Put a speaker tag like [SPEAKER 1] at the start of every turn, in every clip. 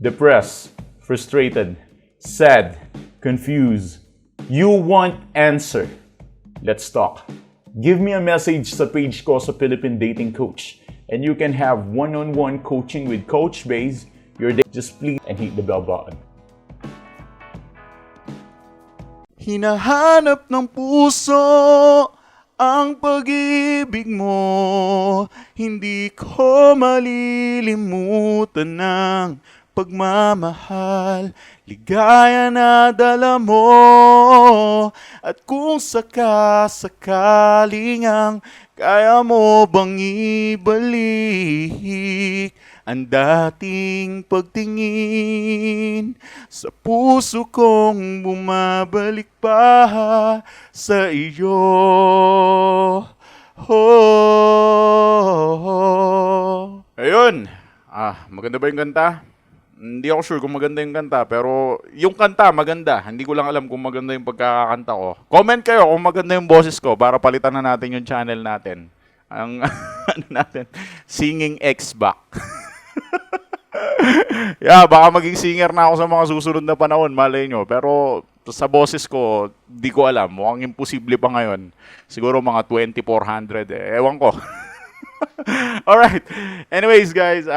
[SPEAKER 1] depressed, frustrated, sad, confused. You want answer. Let's talk. Give me a message sa page ko sa Philippine Dating Coach and you can have one-on-one coaching with Coach Baze. Just please and hit the bell button.
[SPEAKER 2] Hinahanap ng puso ang pag-ibig mo. Hindi ko malilimutan ng pagmamahal. Ligaya na dala mo. At kung sakasakaling ang kaya mo bang ibalik ang dating pagtingin sa puso kong bumabalik pa sa iyo.
[SPEAKER 3] Ayun. Maganda ba yung kanta? Hindi ako sure kung maganda yung kanta, pero yung kanta maganda. Hindi ko lang alam kung maganda yung pagkakakanta ko. Comment kayo kung maganda yung boses ko para palitan na natin yung channel natin. Ang Singing X back. Yeah, baka maging singer na ako sa mga susunod na panahon, malay nyo. Pero sa boses ko, di ko alam. Mukhang imposible pa ngayon. Siguro mga 2,400 Ewan ko. Alright. Anyways, guys,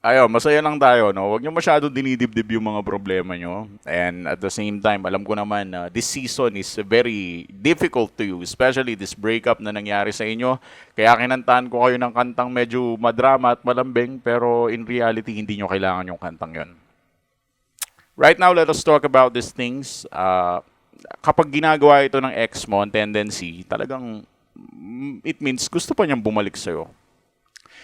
[SPEAKER 3] masaya lang tayo, no? Huwag nyo masyado dinidibdib yung mga problema nyo. And at the same time, alam ko naman na this season is very difficult to you, especially this breakup na nangyari sa inyo. Kaya kinantahan ko kayo ng kantang medyo madrama at malambing, pero in reality, hindi nyo kailangan yung kantang yon. Right now, let us talk about these things. Kapag ginagawa ito ng ex mo, ang tendency, talagang it means gusto pa niyang bumalik sa'yo.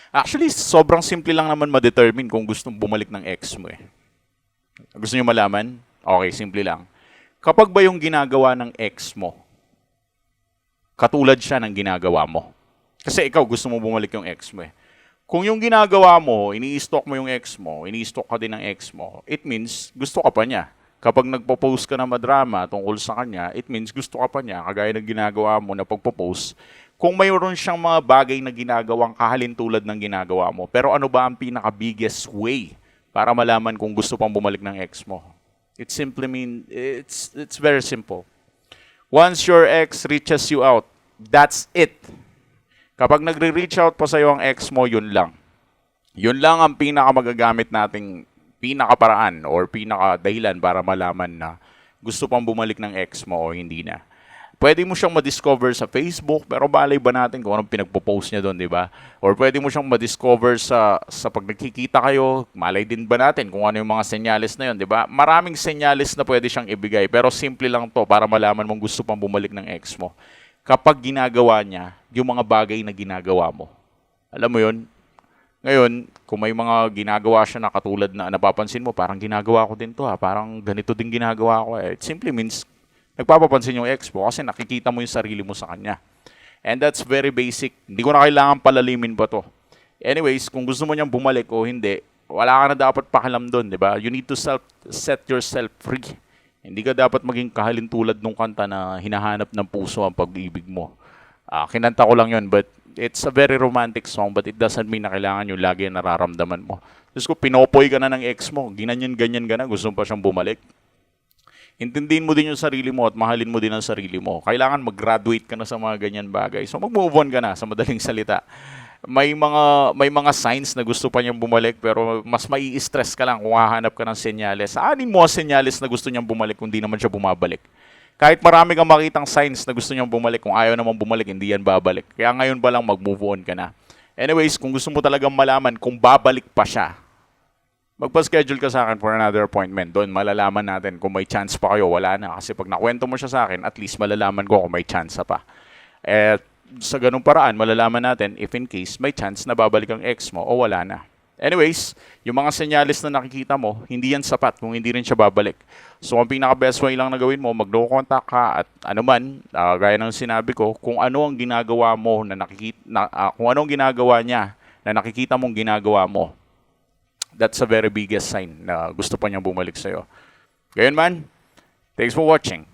[SPEAKER 3] Actually, sobrang simple lang naman ma-determine kung gustong bumalik ng ex mo eh. Gusto niyo malaman? Okay, simple lang. Kapag ba yung ginagawa ng ex mo, katulad siya ng ginagawa mo? Kasi ikaw gusto mo bumalik yung ex mo eh. Kung yung ginagawa mo, ini-stalk mo yung ex mo, ini-stalk ka din ng ex mo, it means gusto ka pa niya. Kapag nagpo-post ka na madrama tungkol sa kanya, it means gusto ka pa niya, kagaya ng ginagawa mo na pagpo-post. Kung mayroon siyang mga bagay na ginagawang kahalintulad ng ginagawa mo, pero ano ba ang pinaka-biggest way para malaman kung gusto pang bumalik ng ex mo? It simply means, it's very simple. Once your ex reaches you out, that's it. Kapag nagre-reach out pa sa'yo ang ex mo, yun lang. Yun lang ang pinaka-magagamit nating pinaka-paraan or pinaka-dahilan para malaman na gusto pang bumalik ng ex mo o hindi na. Pwede mo siyang ma-discover sa Facebook, pero balay ba natin kung anong pinagpo-post niya doon, di ba? Or pwede mo siyang ma-discover sa pag nagkikita kayo, malay din ba natin kung ano yung mga senyales na yun, di ba? Maraming senyales na pwede siyang ibigay, pero simple lang to para malaman mong gusto pang bumalik ng ex mo. Kapag ginagawa niya yung mga bagay na ginagawa mo. Alam mo yun? Ngayon, kung may mga ginagawa siya na katulad na napapansin mo, parang ginagawa ko din to parang ganito din ginagawa ko It simply means nagpapapansin yung ex mo kasi nakikita mo yung sarili mo sa kanya. And that's very basic. Hindi ko na kailangan palalimin pa to. Anyways, kung gusto mo niyang bumalik o hindi, wala ka na dapat pakialam doon, di ba? You need to set yourself free. Hindi ka dapat maging kahalintulad nung kanta na hinahanap ng puso ang pag-ibig mo. Kinanta ko lang yun, but it's a very romantic song, but it doesn't mean na kailangan yung lagi nararamdaman mo. Diyos ko, pinopoy ka na ng ex mo, ganyan ka na, gusto mo pa siyang bumalik. Intindihin mo din yung sarili mo at mahalin mo din ang sarili mo. Kailangan mag-graduate ka na sa mga ganyan bagay. So mag-move on ka na sa madaling salita. May mga signs na gusto pa niyang bumalik pero mas mai-stress ka lang kung hahanap ka ng senyales. Saanin mo ang senyales na gusto niyang bumalik kung di naman siya bumabalik? Kahit marami kang makitang signs na gusto niyang bumalik, kung ayaw naman bumalik, hindi yan babalik. Kaya ngayon pa lang mag-move on ka na. Anyways, kung gusto mo talagang malaman kung babalik pa siya, magpa-schedule ka sa akin for another appointment. Doon malalaman natin kung may chance pa kayo, wala na. Kasi pag nakwento mo siya sa akin, at least malalaman ko kung may chance pa. Sa ganung paraan, malalaman natin if in case may chance na babalik ang ex mo o wala na. Anyways, yung mga senyales na nakikita mo, hindi yan sapat kung hindi rin siya babalik. So, ang pinaka-best way lang na gawin mo, mag-no contact ka at anuman, gaya ng sinabi ko, kung ano ang ginagawa mo kung ano ang ginagawa niya na nakikita mong ginagawa mo, that's a very biggest sign na gusto pa niyang bumalik sa'yo. Gayon man, thanks for watching.